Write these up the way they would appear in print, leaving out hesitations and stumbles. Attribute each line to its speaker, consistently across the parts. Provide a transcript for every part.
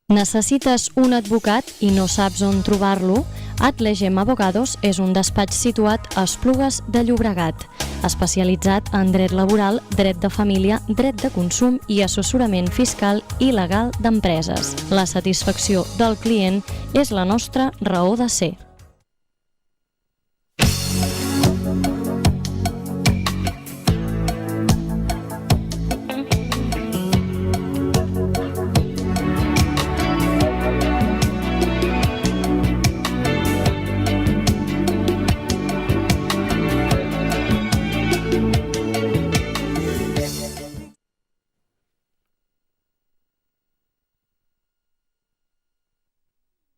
Speaker 1: Necessites un advocat i no saps on trobar-lo? Atlegem Abogados és un despatx situat a Esplugues de Llobregat, especialitzat en dret laboral, dret de família, dret de consum i assessorament fiscal i legal d'empreses. La satisfacció del client és la nostra raó de ser.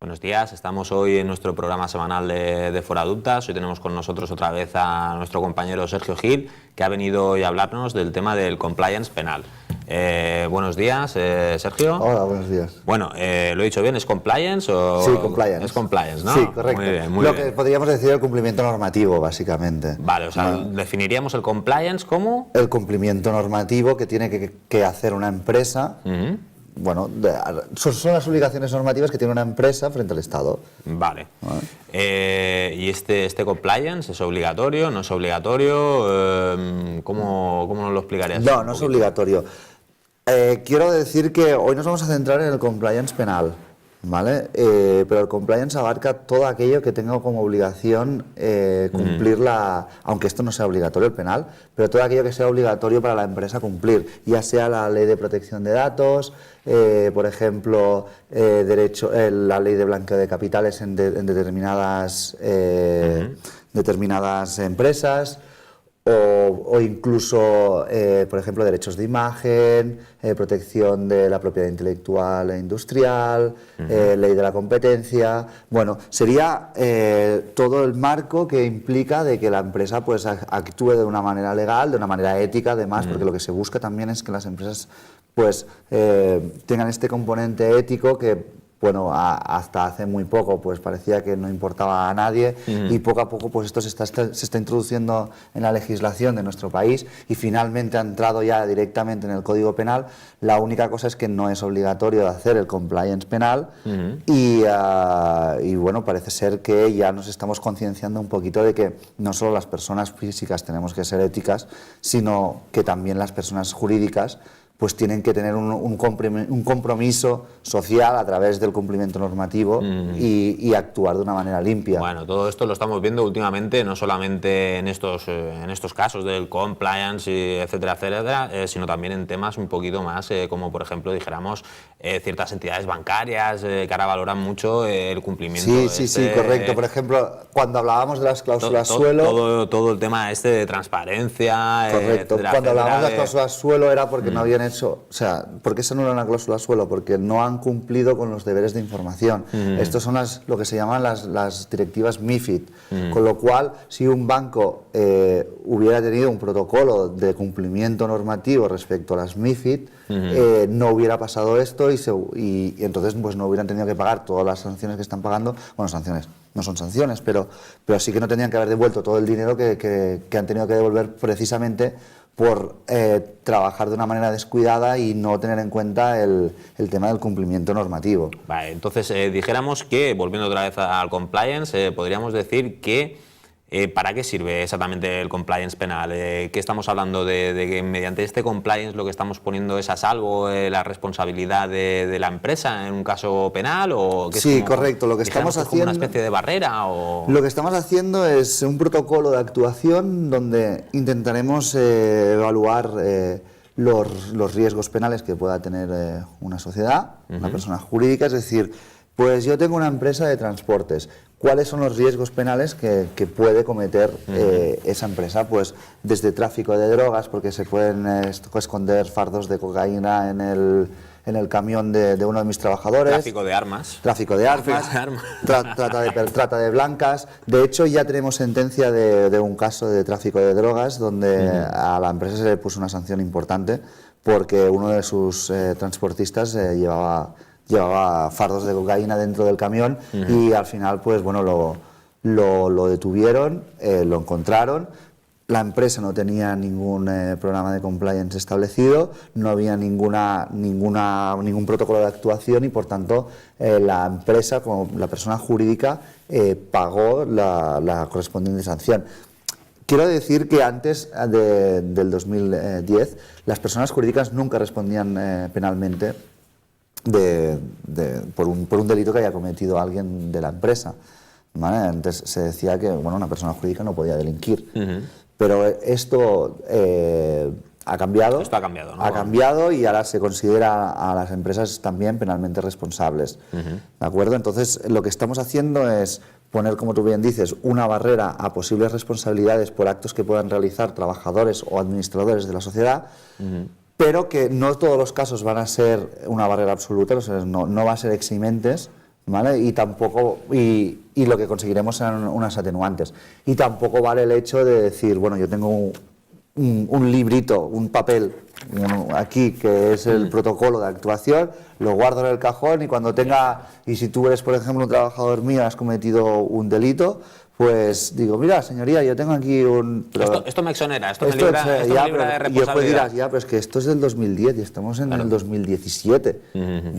Speaker 2: Buenos días, estamos hoy en nuestro programa semanal de Fora Adultas. Hoy tenemos con nosotros otra vez a nuestro compañero Sergio Gil, que ha venido hoy a hablarnos del tema del compliance penal. Buenos días, Sergio.
Speaker 3: Hola, buenos días.
Speaker 2: Bueno, ¿lo he dicho bien? ¿Es compliance o...?
Speaker 3: Sí, compliance.
Speaker 2: Es compliance, ¿no?
Speaker 3: Sí, correcto.
Speaker 2: Muy bien, muy
Speaker 3: Lo
Speaker 2: bien.
Speaker 3: que podríamos decir el cumplimiento normativo, básicamente.
Speaker 2: Vale, o sea, definiríamos el compliance como...
Speaker 3: El cumplimiento normativo que tiene que hacer una empresa. Bueno, son las obligaciones normativas que tiene una empresa frente al Estado.
Speaker 2: Vale. ¿Y este compliance es obligatorio, no es obligatorio? ¿Cómo nos lo explicarías?
Speaker 3: No, no es obligatorio. Quiero decir que hoy nos vamos a centrar en el compliance penal, ¿vale? Pero el compliance abarca todo aquello que tenga como obligación cumplir aunque esto no sea obligatorio el penal, pero todo aquello que sea obligatorio para la empresa cumplir, ya sea la ley de protección de datos, por ejemplo, la ley de blanqueo de capitales en determinadas empresas, o incluso, por ejemplo, derechos de imagen, protección de la propiedad intelectual e industrial, ley de la competencia. Bueno, sería todo el marco que implica de que la empresa pues actúe de una manera legal, de una manera ética, además, porque lo que se busca también es que las empresas pues tengan este componente ético que, bueno, hasta hace muy poco pues parecía que no importaba a nadie, y poco a poco pues esto se está introduciendo en la legislación de nuestro país y finalmente ha entrado ya directamente en el Código Penal. La única cosa es que no es obligatorio hacer el compliance penal y bueno, parece ser que ya nos estamos concienciando un poquito de que no solo las personas físicas tenemos que ser éticas, sino que también las personas jurídicas pues tienen que tener un compromiso social a través del cumplimiento normativo y actuar de una manera limpia.
Speaker 2: Bueno, todo esto lo estamos viendo últimamente, no solamente en estos casos del compliance, etcétera, etcétera, sino también en temas un poquito más, como por ejemplo, dijéramos, ciertas entidades bancarias que ahora valoran mucho el cumplimiento.
Speaker 3: Sí, correcto. Por ejemplo, cuando hablábamos de las cláusulas suelo...
Speaker 2: Todo el tema de transparencia,
Speaker 3: correcto.
Speaker 2: Etcétera,
Speaker 3: cuando hablábamos de las
Speaker 2: etcétera,
Speaker 3: cláusulas suelo era porque no habían hecho... O sea, ¿por qué se anula una cláusula suelo? Porque no han cumplido con los deberes de información. Estos son lo que se llaman las directivas MiFID. Con lo cual, si un banco hubiera tenido un protocolo de cumplimiento normativo respecto a las MiFID, no hubiera pasado esto y entonces pues no hubieran tenido que pagar todas las sanciones que están pagando. Bueno, sanciones no son sanciones, pero sí que no tendrían que haber devuelto todo el dinero que han tenido que devolver precisamente por trabajar de una manera descuidada y no tener en cuenta el tema del cumplimiento normativo.
Speaker 2: Vale, entonces dijéramos que, volviendo otra vez al compliance, podríamos decir que ¿para qué sirve exactamente el compliance penal? ¿Qué estamos hablando de que mediante este compliance lo que estamos poniendo es a salvo la responsabilidad de la empresa en un caso penal? ¿O que
Speaker 3: sí, correcto. Lo que estamos
Speaker 2: haciendo,
Speaker 3: haciendo...
Speaker 2: ¿como una especie de barrera? ¿O?
Speaker 3: Lo que estamos haciendo es un protocolo de actuación donde intentaremos evaluar los riesgos penales que pueda tener una sociedad, una persona jurídica, es decir, pues yo tengo una empresa de transportes. ¿Cuáles son los riesgos penales que puede cometer esa empresa? Pues desde tráfico de drogas, porque se pueden esconder fardos de cocaína en el camión de uno de mis trabajadores.
Speaker 2: Tráfico de armas.
Speaker 3: Trata de blancas. De hecho, ya tenemos sentencia de un caso de tráfico de drogas donde a la empresa se le puso una sanción importante porque uno de sus transportistas llevaba fardos de cocaína dentro del camión y al final pues bueno lo detuvieron, lo encontraron, la empresa no tenía ningún programa de compliance establecido, no había ningún protocolo de actuación y por tanto la empresa, como la persona jurídica, pagó la correspondiente sanción. Quiero decir que antes del 2010 las personas jurídicas nunca respondían penalmente por un delito que haya cometido alguien de la empresa, ¿vale? Antes se decía que una persona jurídica no podía delinquir. Pero esto ha cambiado.
Speaker 2: Esto ha cambiado, ¿no?
Speaker 3: Ha cambiado y ahora se considera a las empresas también penalmente responsables. ¿De acuerdo? Entonces, lo que estamos haciendo es poner, como tú bien dices, una barrera a posibles responsabilidades por actos que puedan realizar trabajadores o administradores de la sociedad, pero que no todos los casos van a ser una barrera absoluta, o sea, no va a ser eximentes, ¿vale? Y tampoco, y lo que conseguiremos serán unas atenuantes. Y tampoco vale el hecho de decir, bueno, yo tengo un librito, un papel aquí que es el protocolo de actuación, lo guardo en el cajón y cuando tenga, y si tú eres por ejemplo un trabajador mío, has cometido un delito, pues digo, mira señoría, yo tengo aquí un...
Speaker 2: Esto me exonera, esto me libra de responsabilidad.
Speaker 3: Y después dirás, pero es que esto es del 2010 y estamos en el 2017.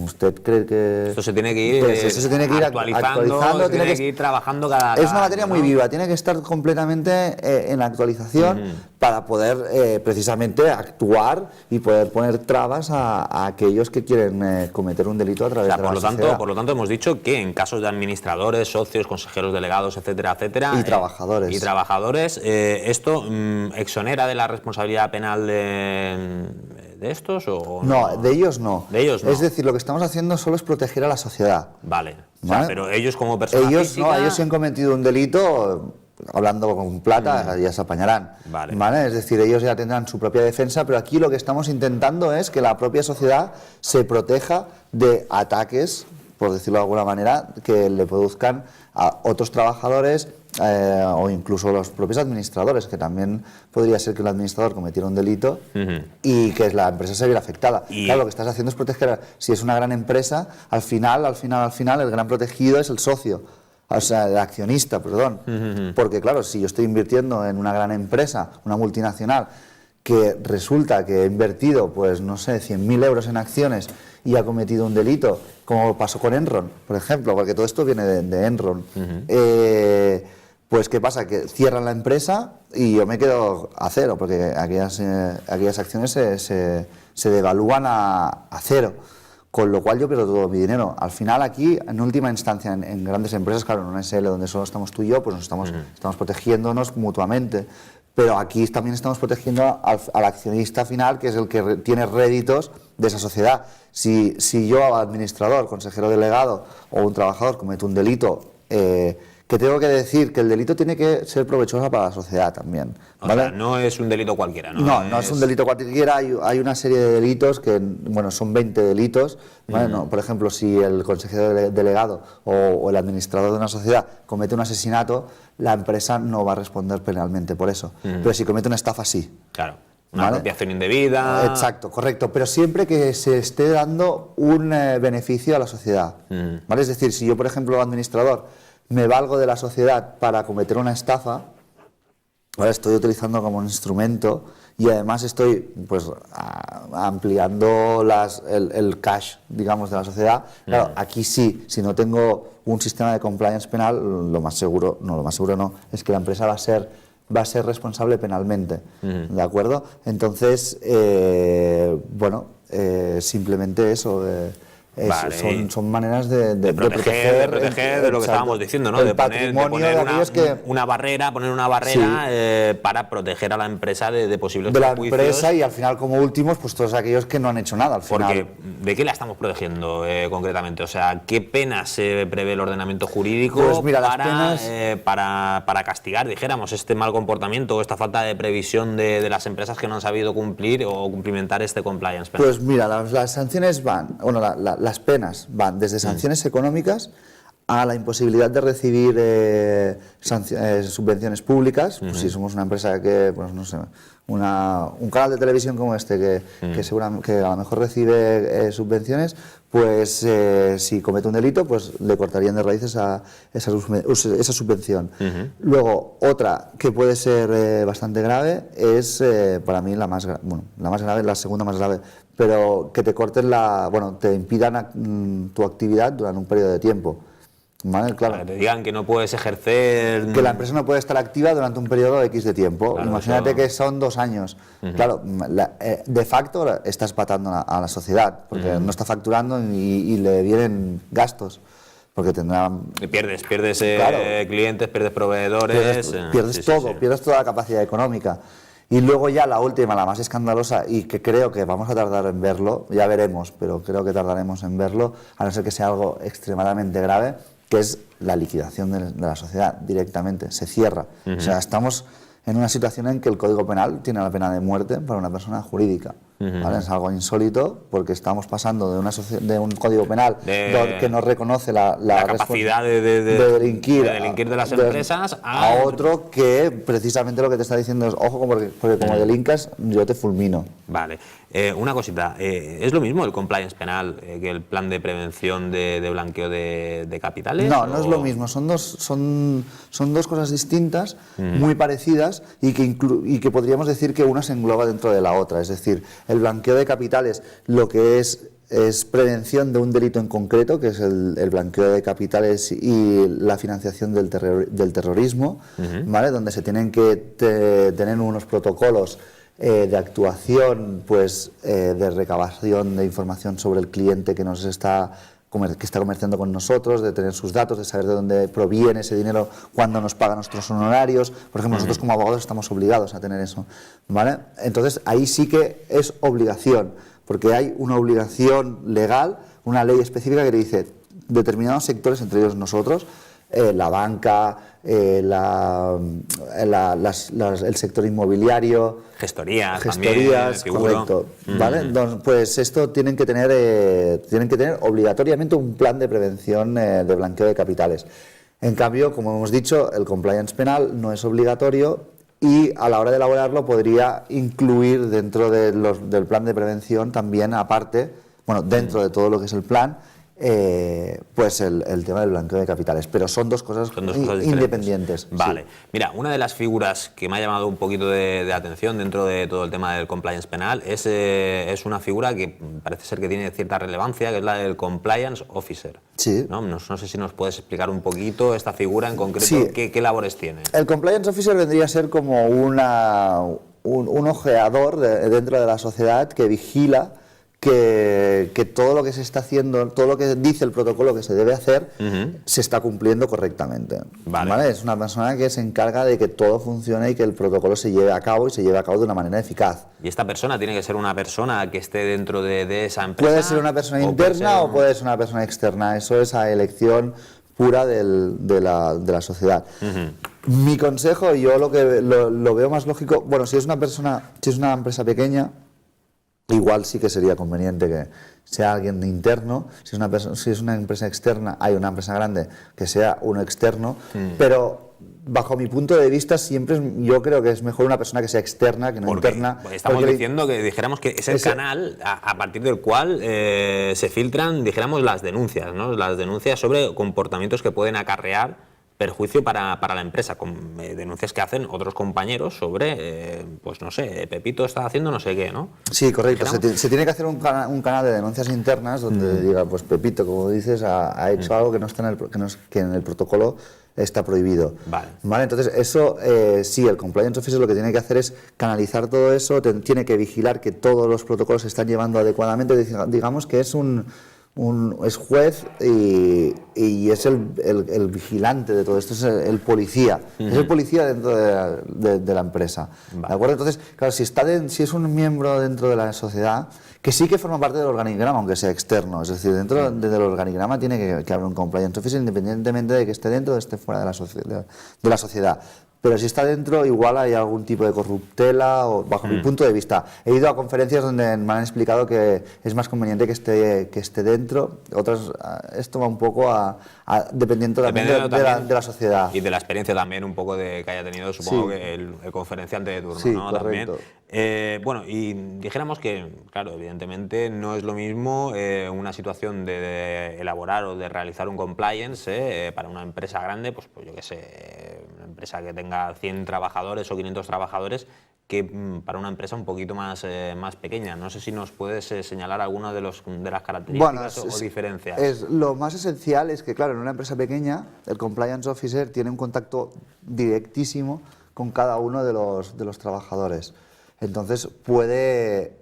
Speaker 3: ¿Usted cree que...?
Speaker 2: Esto se tiene que ir,
Speaker 3: esto se tiene que ir
Speaker 2: actualizando, tiene que ir trabajando cada...
Speaker 3: Es una materia muy viva, tiene que estar completamente en la actualización para poder precisamente actuar y poder poner trabas a aquellos que quieren cometer un delito a través de la sociedad.
Speaker 2: Por lo tanto, hemos dicho que en casos de administradores, socios, consejeros delegados, etcétera, etcétera...
Speaker 3: Y trabajadores.
Speaker 2: ¿Esto exonera de la responsabilidad penal de estos o
Speaker 3: no? No, de ellos no.
Speaker 2: De ellos no.
Speaker 3: Es decir, lo que estamos haciendo solo es proteger a la sociedad.
Speaker 2: Vale.
Speaker 3: ¿Vale?
Speaker 2: O sea, pero ellos como personas físicas...
Speaker 3: No, ellos si han cometido un delito... Hablando con plata, ya se apañarán.
Speaker 2: Vale.
Speaker 3: Es decir, ellos ya tendrán su propia defensa, pero aquí lo que estamos intentando es que la propia sociedad se proteja de ataques, por decirlo de alguna manera, que le produzcan a otros trabajadores o incluso los propios administradores, que también podría ser que el administrador cometiera un delito y que la empresa se viera afectada. Claro, lo que estás haciendo es proteger, si es una gran empresa, al final, el gran protegido es el socio. O sea, el accionista, perdón. Porque claro, si yo estoy invirtiendo en una gran empresa, una multinacional, que resulta que he invertido, pues no sé, 100.000 euros en acciones y ha cometido un delito, como pasó con Enron, por ejemplo, porque todo esto viene de Enron. Pues ¿qué pasa? Que cierran la empresa y yo me quedo a cero, porque aquellas acciones se devalúan a cero. Con lo cual yo pierdo todo mi dinero. Al final aquí, en última instancia, en grandes empresas, claro, en una SL donde solo estamos tú y yo, pues estamos protegiéndonos mutuamente. Pero aquí también estamos protegiendo al accionista final, que es el que tiene réditos de esa sociedad. Si yo, administrador, consejero delegado o un trabajador comete un delito, que tengo que decir que el delito tiene que ser provechoso para la sociedad también, ¿vale?
Speaker 2: O sea, no es un delito cualquiera, ¿no?
Speaker 3: No es un delito cualquiera, hay una serie de delitos que, bueno, son 20 delitos, ¿vale? No, por ejemplo, si el consejero delegado o el administrador de una sociedad comete un asesinato, la empresa no va a responder penalmente por eso, pero si comete una estafa, sí.
Speaker 2: Claro. Una apropiación indebida...
Speaker 3: Exacto, correcto, pero siempre que se esté dando un beneficio a la sociedad, ¿vale? Es decir, si yo, por ejemplo, administrador, me valgo de la sociedad para cometer una estafa, ahora estoy utilizando como un instrumento y además estoy pues ampliando el cash, digamos, de la sociedad. Claro, aquí sí, si no tengo un sistema de compliance penal, lo más seguro no, es que la empresa va a ser responsable penalmente, ¿de acuerdo? Entonces, simplemente eso...
Speaker 2: Vale.
Speaker 3: Son maneras de
Speaker 2: proteger de lo que estábamos diciendo, ¿no? De poner una barrera para proteger a la empresa de posibles perjuicios.
Speaker 3: De la empresa y al final, como últimos, pues todos aquellos que no han hecho nada al final.
Speaker 2: Porque, ¿de qué la estamos protegiendo concretamente? O sea, ¿qué penas se prevé el ordenamiento jurídico para castigar, dijéramos, este mal comportamiento o esta falta de previsión de las empresas que no han sabido cumplir o cumplimentar este compliance penal?
Speaker 3: Pues mira, las sanciones van, las penas van desde sanciones económicas a la imposibilidad de recibir subvenciones públicas. Pues si somos una empresa que, pues no sé, un canal de televisión como este que seguramente que a lo mejor recibe subvenciones, pues si comete un delito, pues le cortarían de raíz esa subvención. Luego, otra que puede ser bastante grave es, para mí, la más grave, la segunda más grave, pero que te corten te impidan tu actividad durante un periodo de tiempo. ¿Vale? Claro.
Speaker 2: Para que te digan que no puedes ejercer...
Speaker 3: Que la empresa no puede estar activa durante un periodo X de tiempo.
Speaker 2: Claro,
Speaker 3: imagínate
Speaker 2: eso...
Speaker 3: que son 2 años. Claro, de facto estás patando a la sociedad, porque no está facturando y le vienen gastos. Porque tendrán...
Speaker 2: Pierdes
Speaker 3: Claro.
Speaker 2: clientes, pierdes proveedores...
Speaker 3: Pierdes todo, pierdes toda la capacidad económica. Y luego ya la última, la más escandalosa, y que creo que vamos a tardar en verlo, ya veremos, pero creo que tardaremos en verlo, a no ser que sea algo extremadamente grave, que es la liquidación de la sociedad directamente, se cierra. O sea, estamos en una situación en que el Código Penal tiene la pena de muerte para una persona jurídica. ¿Vale? Es algo insólito porque estamos pasando de un Código Penal que no reconoce la
Speaker 2: capacidad de delinquir de las empresas
Speaker 3: a otro que precisamente lo que te está diciendo es, ojo, porque como delincas yo te fulmino.
Speaker 2: Vale. Una cosita, ¿es lo mismo el compliance penal que el plan de prevención de blanqueo de capitales?
Speaker 3: No, no es lo mismo, son dos cosas distintas, muy parecidas y que podríamos decir que una se engloba dentro de la otra. Es decir, el blanqueo de capitales lo que es prevención de un delito en concreto, que es el blanqueo de capitales y la financiación del terrorismo, ¿vale? Donde se tienen que tener unos protocolos de actuación, pues de recabación de información sobre el cliente que está comerciando con nosotros, de tener sus datos, de saber de dónde proviene ese dinero, cuándo nos paga nuestros honorarios. Por ejemplo, nosotros como abogados estamos obligados a tener eso, ¿vale? Entonces ahí sí que es obligación, porque hay una obligación legal, una ley específica que te dice determinados sectores, entre ellos nosotros, la banca, el sector inmobiliario,
Speaker 2: gestorías también,
Speaker 3: correcto, ¿vale? Pues esto tienen que tener obligatoriamente un plan de prevención de blanqueo de capitales. En cambio, como hemos dicho, el compliance penal no es obligatorio y a la hora de elaborarlo podría incluir dentro del plan de prevención también, aparte, dentro de todo lo que es el plan, pues el tema del blanqueo de capitales, pero son dos cosas independientes.
Speaker 2: Vale.
Speaker 3: Sí.
Speaker 2: Mira, una de las figuras que me ha llamado un poquito de atención dentro de todo el tema del compliance penal es una figura que parece ser que tiene cierta relevancia, que es la del compliance officer.
Speaker 3: Sí.
Speaker 2: No sé si nos puedes explicar un poquito esta figura en concreto,
Speaker 3: sí.
Speaker 2: ¿Qué labores tiene?
Speaker 3: El compliance officer vendría a ser como un ojeador dentro de la sociedad que vigila que todo lo que se está haciendo, todo lo que dice el protocolo que se debe hacer, se está cumpliendo correctamente. ¿Vale? Es una persona que se encarga de que todo funcione y que el protocolo se lleve a cabo y se lleve a cabo de una manera eficaz.
Speaker 2: ¿Y esta persona tiene que ser una persona que esté dentro de esa empresa?
Speaker 3: Puede ser una persona interna o puede ser una persona externa, eso es a elección pura de la sociedad. Mi consejo, yo lo veo más lógico, si es una empresa pequeña, igual sí que sería conveniente que sea alguien interno. Si es una empresa externa, hay una empresa grande, que sea uno externo, pero bajo mi punto de vista siempre yo creo que es mejor una persona que sea externa que no interna.
Speaker 2: Estamos diciendo que dijéramos que es el canal a partir del cual se filtran, dijéramos, las denuncias, ¿no? Las denuncias sobre comportamientos que pueden acarrear perjuicio para la empresa, con denuncias que hacen otros compañeros sobre, pues no sé, Pepito está haciendo no sé qué, ¿no?
Speaker 3: Sí, correcto. Se tiene que hacer un canal de denuncias internas donde diga, pues Pepito, como dices, ha hecho algo que no está que en el protocolo está prohibido. Vale. Entonces, eso sí, el compliance officer lo que tiene que hacer es canalizar todo eso, tiene que vigilar que todos los protocolos se están llevando adecuadamente, digamos que es es juez y es el vigilante de todo esto, es el policía, es el policía dentro de la empresa. ¿De acuerdo? Entonces, claro, si es un miembro dentro de la sociedad, que sí que forma parte del organigrama, aunque sea externo, es decir, dentro del organigrama tiene que haber un compliance officer independientemente de que esté dentro o esté fuera de la sociedad. pero si está dentro igual hay algún tipo de corruptela, o bajo mi punto de vista. He ido a conferencias donde me han explicado que es más conveniente que esté dentro, otras, esto va un poco dependiendo también de la sociedad.
Speaker 2: Y de la experiencia también un poco que haya tenido, supongo, que el conferenciante de turno,
Speaker 3: sí,
Speaker 2: ¿no?
Speaker 3: Correcto.
Speaker 2: Bueno, y dijéramos que, claro, evidentemente no es lo mismo una situación de elaborar o de realizar un compliance para una empresa grande, pues yo qué sé, una empresa que tenga 100 trabajadores o 500 trabajadores, que para una empresa un poquito más pequeña. No sé si nos puedes señalar alguna de las características o diferencias.
Speaker 3: Lo más esencial es que, claro, en una empresa pequeña el compliance officer tiene un contacto directísimo con cada uno de los trabajadores. Entonces puede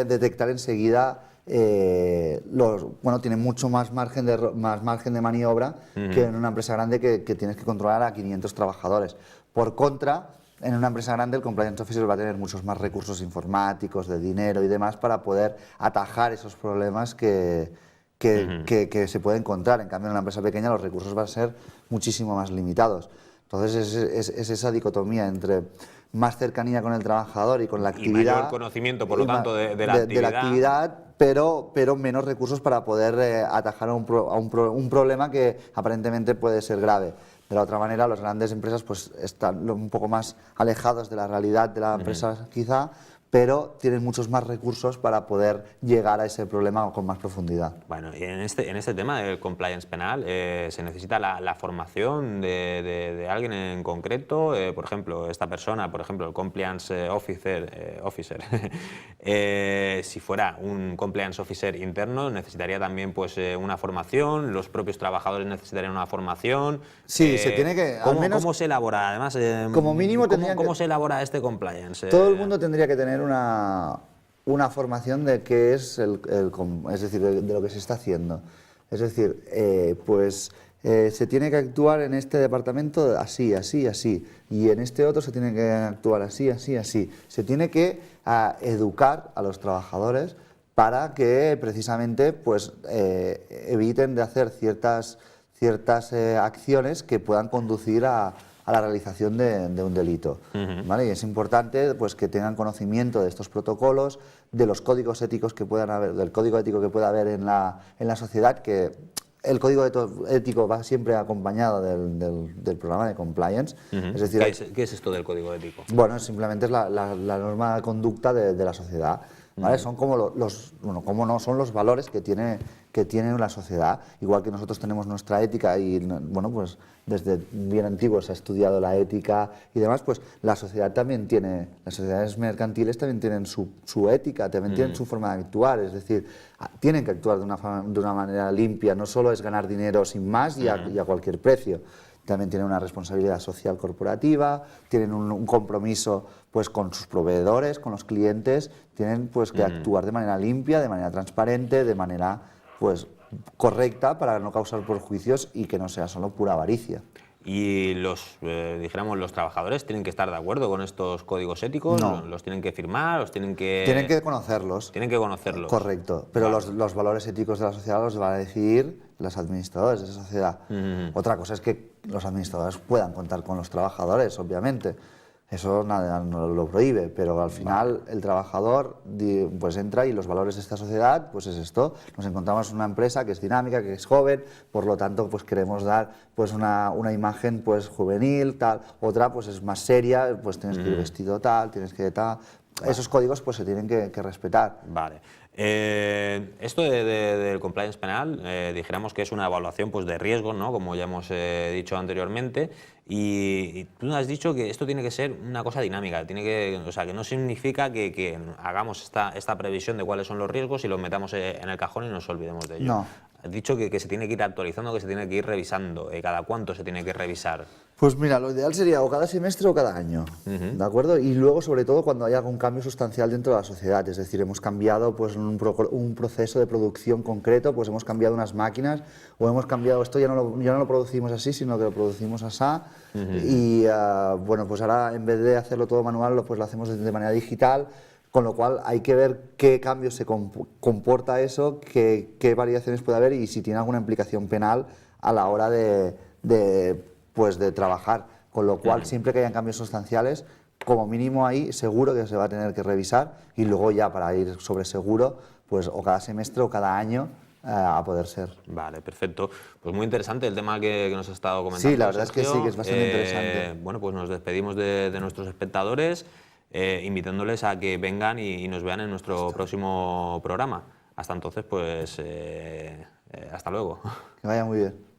Speaker 3: detectar enseguida, tiene mucho más margen de maniobra que en una empresa grande que tienes que controlar a 500 trabajadores. Por contra, en una empresa grande el compliance officer va a tener muchos más recursos informáticos, de dinero y demás para poder atajar esos problemas que se puede encontrar. En cambio, en una empresa pequeña los recursos van a ser muchísimo más limitados. Entonces es esa dicotomía entre más cercanía con el trabajador y con la actividad.
Speaker 2: Y mayor conocimiento, por lo tanto, de la actividad.
Speaker 3: Pero menos recursos para poder atajar un problema que aparentemente puede ser grave. De la otra manera, las grandes empresas pues están un poco más alejados de la realidad de la empresa quizá, pero tienen muchos más recursos para poder llegar a ese problema con más profundidad.
Speaker 2: Bueno, y en este tema del compliance penal, ¿se necesita la formación de alguien en concreto? Por ejemplo, esta persona, por ejemplo, el compliance officer, si fuera un compliance officer interno, necesitaría también pues una formación, los propios trabajadores necesitarían una formación.
Speaker 3: Sí, se tiene que...
Speaker 2: ¿Cómo se elabora? Además,
Speaker 3: como mínimo
Speaker 2: ¿cómo se elabora este compliance?
Speaker 3: Todo el mundo tendría que tener una formación de qué es es decir, de lo que se está haciendo. Es decir, se tiene que actuar en este departamento así, así, así, y en este otro se tiene que actuar así, así, así. Se tiene que educar a los trabajadores para que precisamente pues, eviten de hacer ciertas acciones que puedan conducir a la realización de un delito. ¿Vale? Y es importante pues, que tengan conocimiento de estos protocolos, de los códigos éticos que puedan haber, del código ético que pueda haber en la sociedad, que el código ético va siempre acompañado del programa de compliance. Es decir,
Speaker 2: ¿Qué es esto del código ético?
Speaker 3: Bueno, simplemente es la norma de conducta de la sociedad. ¿Vale? Son como son los valores que tiene la sociedad. Igual que nosotros tenemos nuestra ética y, bueno, pues desde bien antiguo se ha estudiado la ética y demás, pues la sociedad también tiene, las sociedades mercantiles también tienen su ética, también tienen su forma de actuar, es decir, tienen que actuar de una manera limpia, no solo es ganar dinero sin más y a cualquier precio. También tienen una responsabilidad social corporativa, tienen un compromiso pues, con sus proveedores, con los clientes, tienen pues, que actuar de manera limpia, de manera transparente, de manera pues, correcta para no causar perjuicios y que no sea solo pura avaricia.
Speaker 2: ¿Y dijéramos, los trabajadores tienen que estar de acuerdo con estos códigos éticos?
Speaker 3: No.
Speaker 2: ¿Los tienen que firmar? ¿Los tienen que...?
Speaker 3: Tienen que conocerlos.
Speaker 2: Tienen que conocerlos.
Speaker 3: Correcto, pero los valores éticos de la sociedad los van a decidir los administradores de esa sociedad. Otra cosa es que los administradores puedan contar con los trabajadores, obviamente. Eso nada no lo prohíbe, pero al final el trabajador pues entra y los valores de esta sociedad pues es esto. Nos encontramos en una empresa que es dinámica, que es joven, por lo tanto pues queremos dar pues una imagen pues juvenil, tal. Otra pues es más seria, pues tienes que ir vestido tal, tienes que tal. Esos códigos pues se tienen que respetar.
Speaker 2: Vale. Esto del compliance penal, dijéramos que es una evaluación pues, de riesgos, ¿no? Como ya hemos dicho anteriormente, y tú has dicho que esto tiene que ser una cosa dinámica, o sea, que no significa que hagamos esta previsión de cuáles son los riesgos y los metamos en el cajón y nos olvidemos de ello.
Speaker 3: No.
Speaker 2: Has dicho que se tiene que ir actualizando, que se tiene que ir revisando. ¿Cada cuánto se tiene que revisar?
Speaker 3: Pues mira, lo ideal sería o cada semestre o cada año, ¿de acuerdo? Y luego, sobre todo, cuando haya algún cambio sustancial dentro de la sociedad, es decir, hemos cambiado pues, un proceso de producción concreto, pues hemos cambiado unas máquinas o hemos cambiado esto, ya no lo producimos así, sino que lo producimos así. Y bueno, pues ahora en vez de hacerlo todo manual, pues lo hacemos de manera digital. Con lo cual hay que ver qué cambios se comporta eso, qué variaciones puede haber y si tiene alguna implicación penal a la hora de trabajar. con lo cual siempre que hayan cambios sustanciales, como mínimo ahí seguro que se va a tener que revisar y luego ya para ir sobre seguro, pues o cada semestre o cada año a poder ser.
Speaker 2: Vale, perfecto. Pues muy interesante el tema que nos has estado comentando.
Speaker 3: Sí, la verdad es que
Speaker 2: Sergio.
Speaker 3: sí, que es bastante interesante.
Speaker 2: Bueno, pues nos despedimos de nuestros espectadores, invitándoles a que vengan y nos vean en nuestro próximo programa. Hasta entonces, pues hasta luego.
Speaker 3: Que vaya muy bien.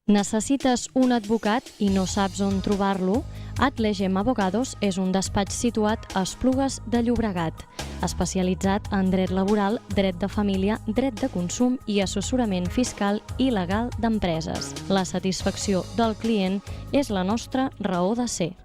Speaker 1: Necessites un advocat i no saps on trobar-lo? Atlegem Abogados és un despatx situat a Esplugues de Llobregat, especialitzat en dret laboral, dret de família, dret de consum i assessorament fiscal i legal d'empreses. La satisfacció del client és la nostra raó de ser.